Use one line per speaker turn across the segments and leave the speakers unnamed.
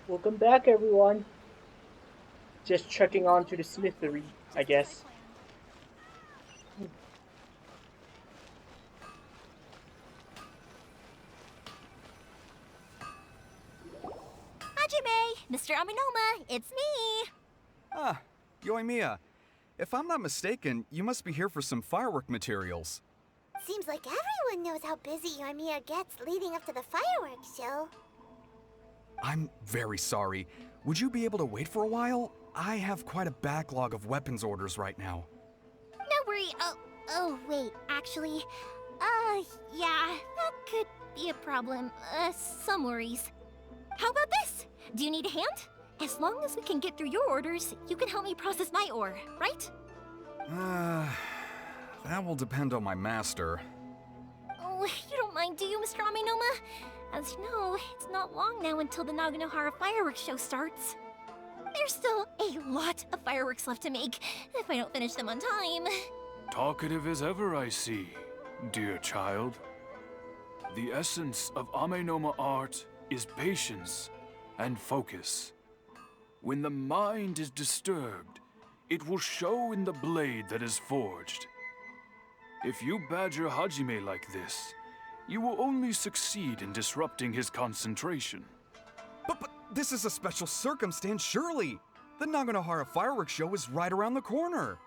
Welcome back, everyone. Just checking on to the smithery, I guess.
Hajime, Mr. Aminoma, it's me!
Ah, Yoimiya. If I'm not mistaken, you must be here for some firework materials.
Seems like everyone knows how busy Yoimiya gets leading up to the fireworks show.
I'm very sorry. Would you be able to wait for a while? I have quite a backlog of weapons orders right now.
No worry. Wait, actually, yeah, that could be a problem.
Some worries. How about this? Do you need a hand? As long as we can get through your orders, you can help me process my ore, right?
That will depend on my master.
Oh, you don't mind, do you, Mr. Aminoma? As you know, it's not long now until the Naganohara fireworks show starts. There's still a lot of fireworks left to make, if I don't finish them on time.
Talkative as ever, I see, dear child. The essence of Amenoma art is patience and focus. When the mind is disturbed, it will show in the blade that is forged. If you badger Hajime like this, you will only succeed in disrupting his concentration.
But this is a special circumstance, surely. The Naganohara fireworks show is right around the corner.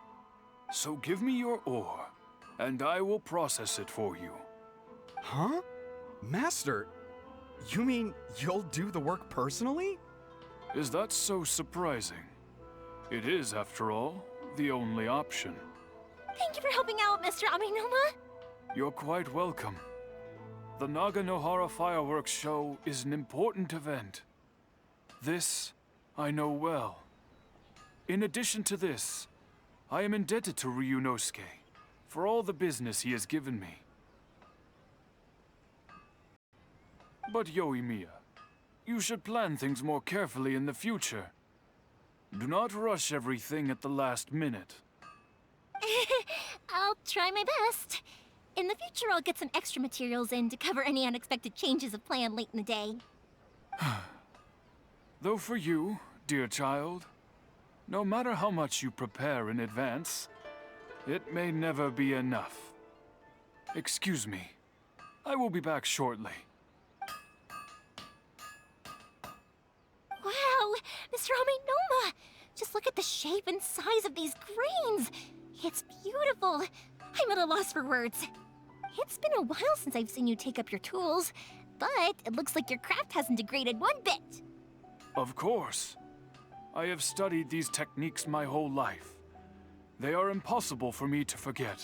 So give me your ore, and I will process it for you.
Huh? Master, you mean you'll do the work personally?
Is that so surprising? It is, after all, the only option.
Thank you for helping out, Mr. Aminoma.
You're quite welcome. The Naganohara fireworks show is an important event. This I know well. In addition to this, I am indebted to Ryunosuke for all the business he has given me. But Yoimiya, you should plan things more carefully in the future. Do not rush everything at the last minute.
I'll try my best. In the future, I'll get some extra materials in to cover any unexpected changes of plan late in the day.
Though for you, dear child, no matter how much you prepare in advance, it may never be enough. Excuse me. I will be back shortly.
Wow, Mr. Aminoma! Just look at the shape and size of these grains! It's beautiful! I'm at a loss for words. It's been a while since I've seen you take up your tools, but it looks like your craft hasn't degraded one bit.
Of course. I have studied these techniques my whole life. They are impossible for me to forget.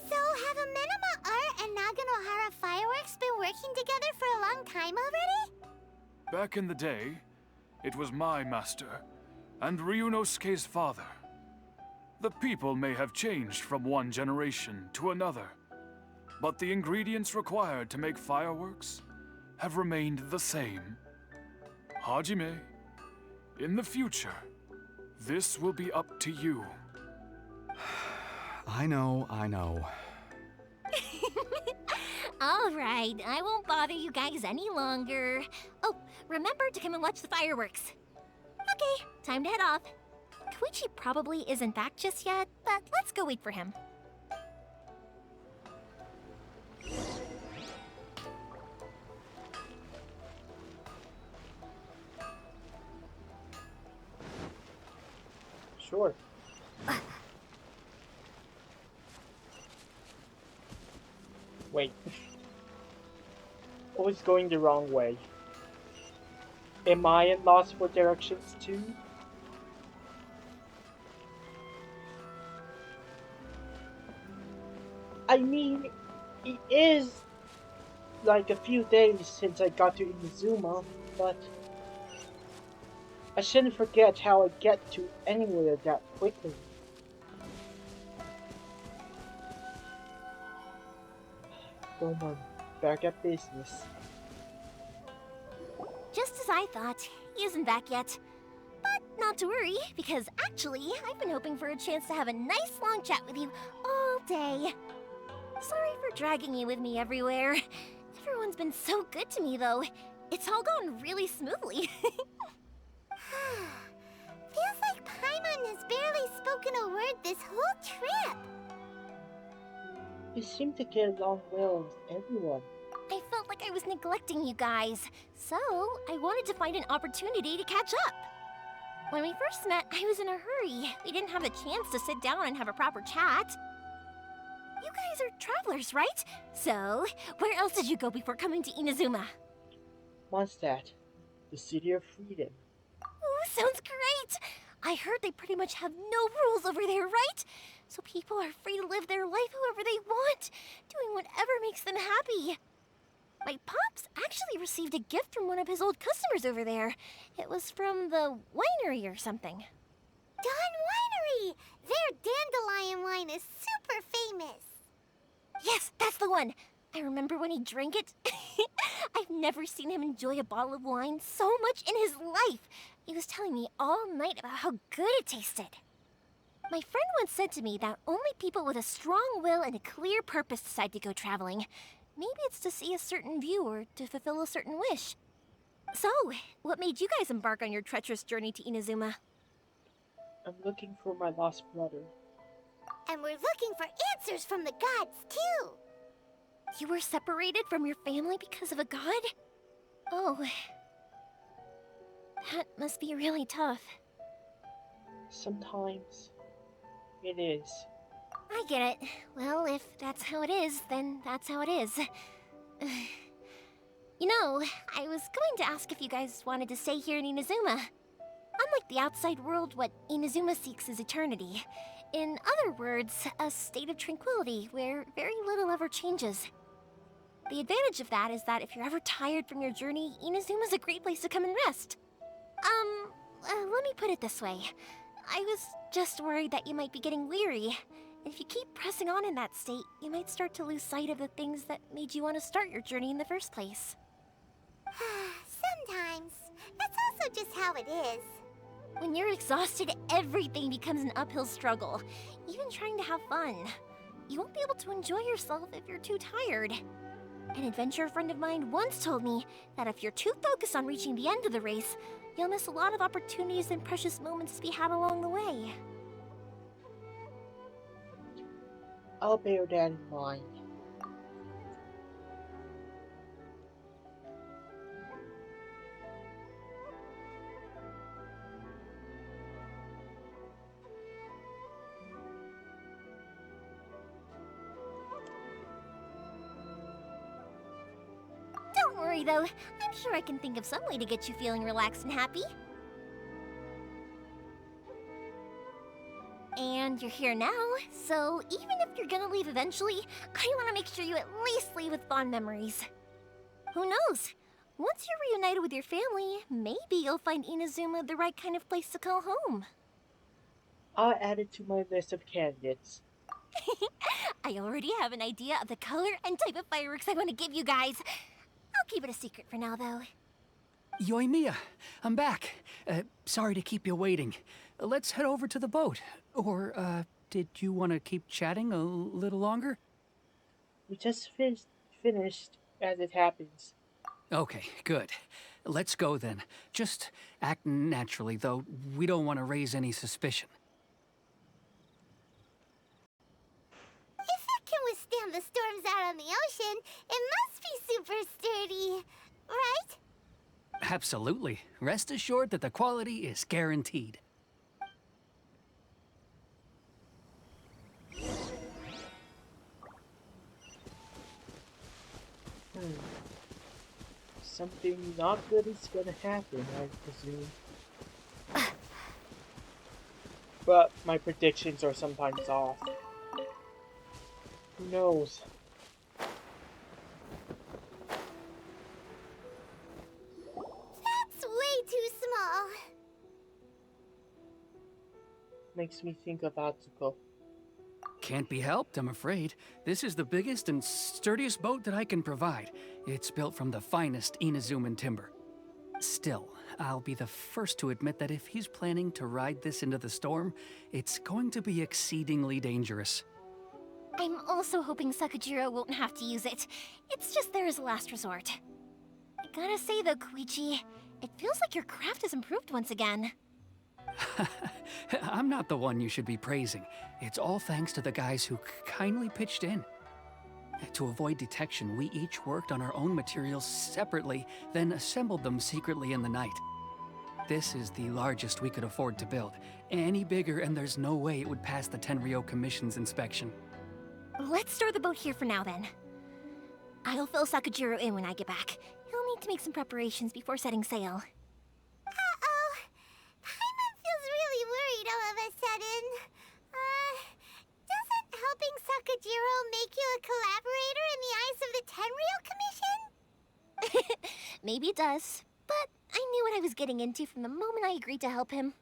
So have Amenoma Art and Naganohara Fireworks been working together for a long time already?
Back in the day, it was my master, and Ryunosuke's father. The people may have changed from one generation to another, but the ingredients required to make fireworks have remained the same. Hajime, in the future, this will be up to you.
I know.
All right, I won't bother you guys any longer. Oh, remember to come and watch the fireworks. Okay, time to head off. Koichi probably isn't back just yet, but let's go wait for him.
Sure. Wait. Always going the wrong way. Am I at loss for directions too? I mean, it is like a few days since I got to Inazuma, but I shouldn't forget how I get to anywhere that quickly. Don't worry, back at business.
Just as I thought, he isn't back yet. But not to worry, because actually, I've been hoping for a chance to have a nice long chat with you all day. Sorry for dragging you with me everywhere. Everyone's been so good to me, though. It's all gone really smoothly.
whole trip.
You seem to get along well with everyone.
I felt like I was neglecting you guys, so I wanted to find an opportunity to catch up. When we first met, I was in a hurry. We didn't have the chance to sit down and have a proper chat. You guys are travelers, right? So, where else did you go before coming to Inazuma?
Mondstadt, the city of freedom.
Ooh, sounds great! I heard they pretty much have no rules over there, right? So people are free to live their life however they want, doing whatever makes them happy. My pops actually received a gift from one of his old customers over there. It was from the winery or something.
Dawn Winery! Their dandelion wine is super famous.
Yes, that's the one. I remember when he drank it. I've never seen him enjoy a bottle of wine so much in his life. He was telling me all night about how good it tasted. My friend once said to me that only people with a strong will and a clear purpose decide to go traveling. Maybe it's to see a certain view or to fulfill a certain wish. So, what made you guys embark on your treacherous journey to Inazuma?
I'm looking for my lost brother.
And we're looking for answers from the gods, too.
You were separated from your family because of a god? Oh. That must be really tough.
Sometimes it is.
I get it. Well, if that's how it is, then that's how it is. You know, I was going to ask if you guys wanted to stay here in Inazuma. Unlike the outside world, what Inazuma seeks is eternity. In other words, a state of tranquility where very little ever changes. The advantage of that is that if you're ever tired from your journey, Inazuma's a great place to come and rest. Let me put it this way. I was just worried that you might be getting weary. If you keep pressing on in that state, you might start to lose sight of the things that made you want to start your journey in the first place.
Sometimes. That's also just how it is.
When you're exhausted, everything becomes an uphill struggle, even trying to have fun. You won't be able to enjoy yourself if you're too tired. An adventurer friend of mine once told me that if you're too focused on reaching the end of the race, you'll miss a lot of opportunities and precious moments to be had along the way.
I'll bear that in mind.
Don't worry though, I'm sure I can think of some way to get you feeling relaxed and happy. And you're here now, so even if you're gonna leave eventually, I want to make sure you at least leave with fond memories. Who knows? Once you're reunited with your family, maybe you'll find Inazuma the right kind of place to call home.
I'll add it to my list of candidates.
I already have an idea of the color and type of fireworks I want to give you guys. I'll keep it a secret for now, though.
Yoimiya, I'm back. Sorry to keep you waiting. Let's head over to the boat. Or, did you want to keep chatting a little longer?
We just finished as it happens.
Okay, good. Let's go then. Just act naturally, though. We don't want to raise any suspicion.
If it can withstand the storms out on the ocean, it must be super sturdy, right?
Absolutely. Rest assured that the quality is guaranteed.
Something not good is gonna happen, I presume. But my predictions are sometimes off. Who knows?
That's way too small.
Makes me think of Atsuko.
Can't be helped, I'm afraid. This is the biggest and sturdiest boat that I can provide. It's built from the finest Inazuman timber. Still, I'll be the first to admit that if he's planning to ride this into the storm, it's going to be exceedingly dangerous.
I'm also hoping Sakajiro won't have to use it. It's just there as a last resort. I gotta say though, Koichi, it feels like your craft has improved once again.
I'm not the one you should be praising. It's all thanks to the guys who kindly pitched in. To avoid detection, we each worked on our own materials separately, then assembled them secretly in the night. This is the largest we could afford to build. Any bigger and there's no way it would pass the Tenryou Commission's inspection.
Let's store the boat here for now, then. I'll fill Sakajiro in when I get back. He'll need to make some preparations before setting sail.
Uh-oh. Paimon feels really worried all of a sudden. Doesn't helping Sakajiro make you a collaborator in the eyes of the Tenryou Commission?
Maybe it does, but I knew what I was getting into from the moment I agreed to help him.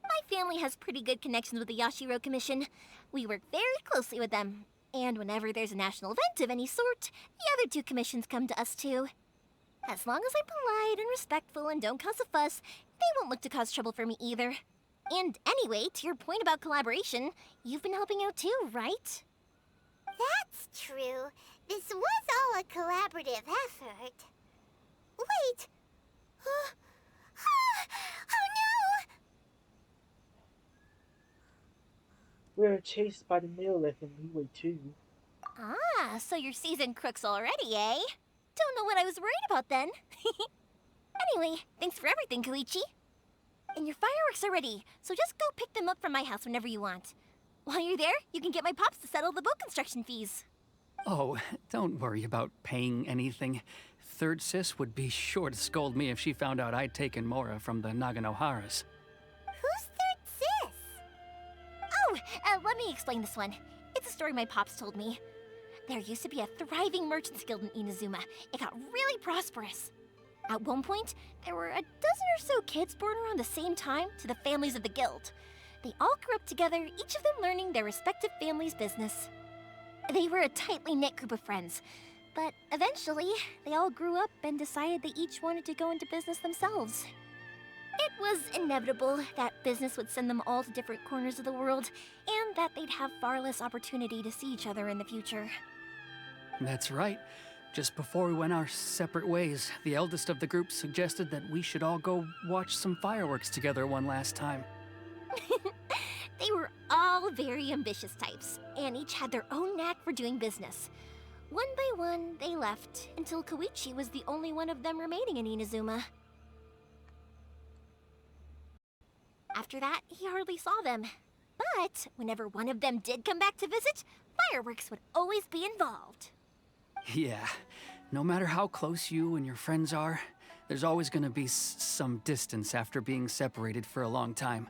My family has pretty good connections with the Yashiro Commission. We work very closely with them, and whenever there's a national event of any sort, the other two commissions come to us too. As long as I'm polite and respectful and don't cause a fuss, they won't look to cause trouble for me either. And anyway, to your point about collaboration, you've been helping out too, right?
That's true. This was all a collaborative effort. Wait! Oh no!
We were chased by the Millith in Leeway too.
Ah, so you're seasoned crooks already, eh? Don't know what I was worried about then. Anyway, thanks for everything, Koichi. And your fireworks are ready, so just go pick them up from my house whenever you want. While you're there, you can get my pops to settle the boat construction fees.
Oh, don't worry about paying anything. Third Sis would be sure to scold me if she found out I'd taken Mora from the Naganoharas.
Who's Third Sis?
Oh, let me explain this one. It's a story my pops told me. There used to be a thriving merchants guild in Inazuma. It got really prosperous. At one point, there were a dozen or so kids born around the same time to the families of the guild. They all grew up together, each of them learning their respective family's business. They were a tightly knit group of friends, but eventually, they all grew up and decided they each wanted to go into business themselves. It was inevitable that business would send them all to different corners of the world, and that they'd have far less opportunity to see each other in the future.
That's right. Just before we went our separate ways, the eldest of the group suggested that we should all go watch some fireworks together one last time.
They were all very ambitious types, and each had their own knack for doing business. One by one, they left, until Koichi was the only one of them remaining in Inazuma. After that, he hardly saw them. But whenever one of them did come back to visit, fireworks would always be involved.
Yeah, no matter how close you and your friends are, there's always gonna be some distance after being separated for a long time.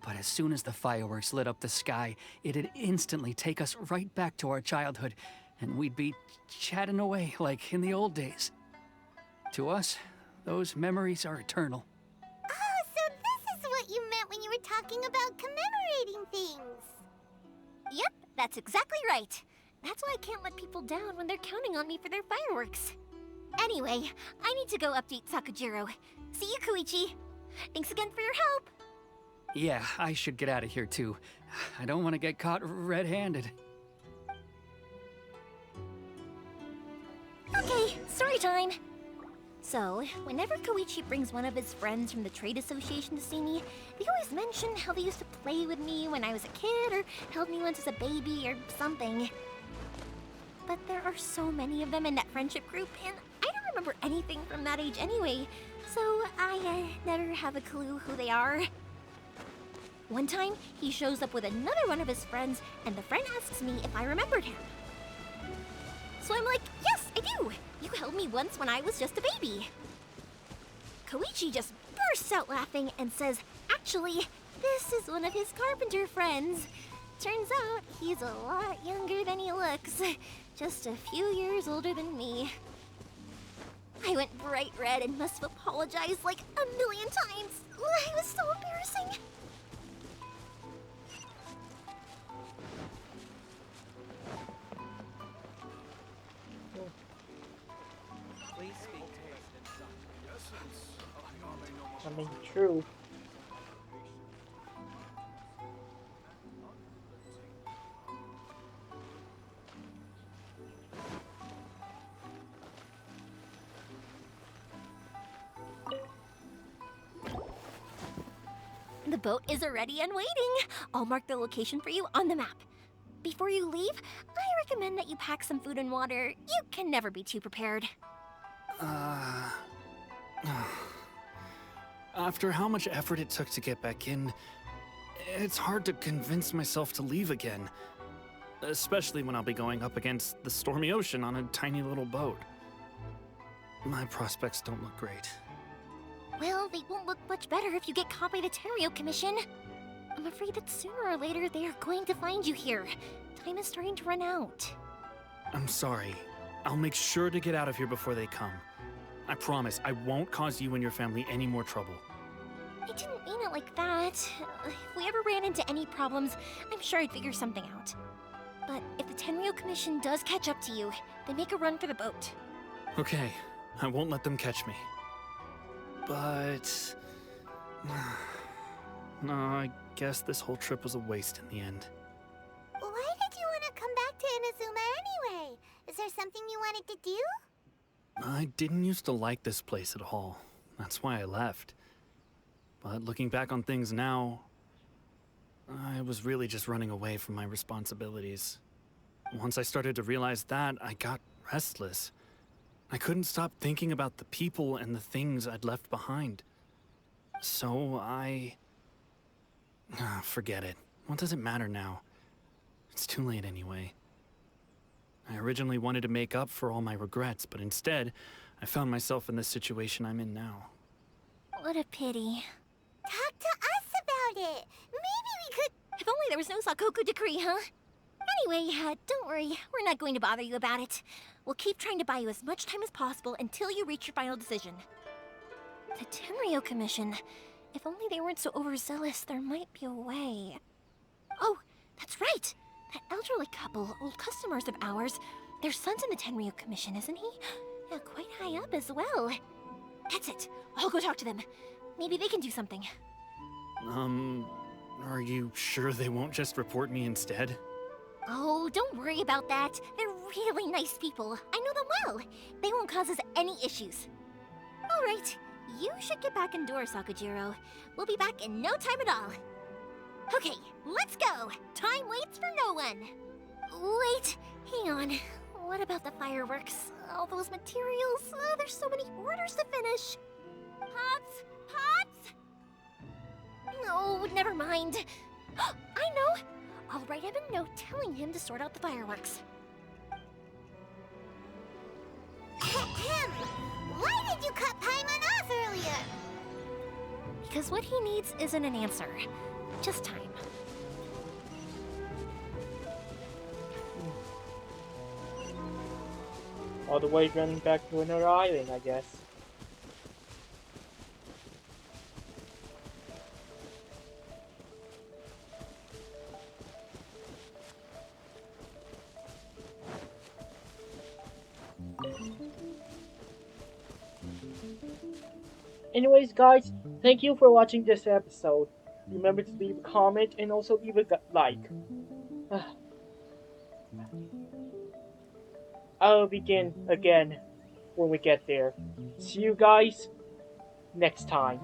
But as soon as the fireworks lit up the sky, it'd instantly take us right back to our childhood, and we'd be chatting away like in the old days. To us, those memories are eternal.
Oh, so this is what you meant when you were talking about commemorating things.
Yep, that's exactly right. That's why I can't let people down when they're counting on me for their fireworks. Anyway, I need to go update Sakajiro. See you, Koichi. Thanks again for your help.
Yeah, I should get out of here too. I don't want to get caught red-handed.
Okay, story time. So, whenever Koichi brings one of his friends from the trade association to see me, they always mention how they used to play with me when I was a kid, or held me once as a baby, or something. But there are so many of them in that friendship group, and I don't remember anything from that age anyway, so I never have a clue who they are. One time, he shows up with another one of his friends, and the friend asks me if I remembered him. So I'm like, yes, I do! You held me once when I was just a baby. Koichi just bursts out laughing and says, actually, this is one of his carpenter friends. Turns out, he's a lot younger than he looks. Just a few years older than me. I went bright red and must have apologized like a million times. It was so embarrassing.
I mean, true.
The boat is ready and waiting. I'll mark the location for you on the map. Before you leave, I recommend that you pack some food and water. You can never be too prepared.
After how much effort it took to get back in, it's hard to convince myself to leave again. Especially when I'll be going up against the stormy ocean on a tiny little boat. My prospects don't look great.
Well, they won't look much better if you get caught by the Tenryo Commission. I'm afraid that sooner or later they are going to find you here. Time is starting to run out.
I'm sorry. I'll make sure to get out of here before they come. I promise I won't cause you and your family any more trouble.
I didn't mean it like that. If we ever ran into any problems, I'm sure I'd figure something out. But if the Tenryo Commission does catch up to you, they make a run for the boat.
Okay, I won't let them catch me. But... no, I guess this whole trip was a waste in the end.
Why did you want to come back to Inazuma anyway? Is there something you wanted to do?
I didn't used to like this place at all. That's why I left. But looking back on things now, I was really just running away from my responsibilities. Once I started to realize that, I got restless. I couldn't stop thinking about the people and the things I'd left behind. So forget it. What does it matter now? It's too late anyway. I originally wanted to make up for all my regrets, but instead, I found myself in the situation I'm in now.
What a pity.
Talk to us about it. Maybe we could...
If only there was no Sakoku decree, huh? Anyway, don't worry. We're not going to bother you about it. We'll keep trying to buy you as much time as possible until you reach your final decision. The Tenryo Commission. If only they weren't so overzealous, there might be a way. Oh, that's right! That elderly couple, old customers of ours, their son's in the Tenryo Commission, isn't he? Yeah, quite high up as well. That's it. I'll go talk to them. Maybe they can do something.
Are you sure they won't just report me instead?
Oh, don't worry about that. They're really nice people. I know them well. They won't cause us any issues. All right, you should get back indoors, Sakujiro. We'll be back in no time at all. Okay, let's go. Time waits for no one. Wait, hang on. What about the fireworks? All those materials? Oh, there's so many orders to finish. Pops? Pops? No, never mind. I know. I'll write him a note telling him to sort out the fireworks.
Ahem. Why did you cut Paimon off earlier?
Because what he needs isn't an answer, just time.
All the way running back to another island, I guess. Anyways, guys, thank you for watching this episode. Remember to leave a comment and also leave a like. I'll begin again when we get there. See you guys next time.